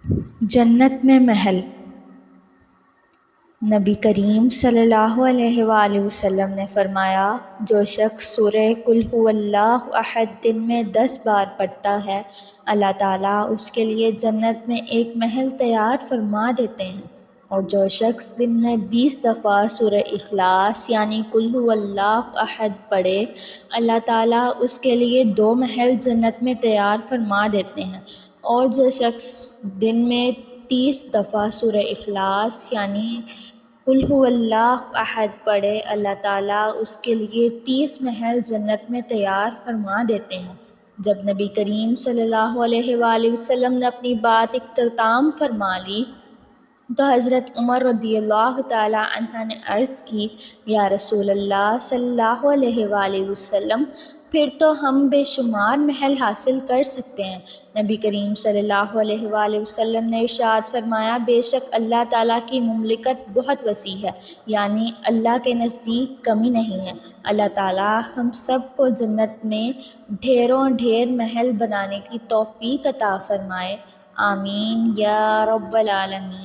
جنت میں محل۔ نبی کریم صلی اللہ علیہ وآلہ وسلم نے فرمایا، جو شخص سورہ قل ھو اللہ احد دن میں 10 بار پڑھتا ہے، اللہ تعالیٰ اس کے لیے جنت میں ایک محل تیار فرما دیتے ہیں، اور جو شخص دن میں 20 دفعہ سورہ اخلاص یعنی قل ھو اللہ احد پڑھے، اللہ تعالیٰ اس کے لیے 2 محل جنت میں تیار فرما دیتے ہیں، اور جو شخص دن میں 30 دفعہ سورہ اخلاص یعنی قل ھو اللہ احد پڑھے، اللہ تعالیٰ اس کے لیے 30 محل جنت میں تیار فرما دیتے ہیں۔ جب نبی کریم صلی اللہ علیہ وآلہ وسلم نے اپنی بات اختتام فرما لی تو حضرت عمر رضی اللہ تعالیٰ عنہ نے عرض کی، یا رسول اللہ صلی اللہ علیہ وآلہ وسلم، پھر تو ہم بے شمار محل حاصل کر سکتے ہیں۔ نبی کریم صلی اللہ علیہ وآلہ وسلم نے ارشاد فرمایا، بے شک اللہ تعالیٰ کی مملکت بہت وسیع ہے، یعنی اللہ کے نزدیک کمی نہیں ہے۔ اللہ تعالیٰ ہم سب کو جنت میں ڈھیروں ڈھیر محل بنانے کی توفیق عطا فرمائے، آمین یا رب العالمین۔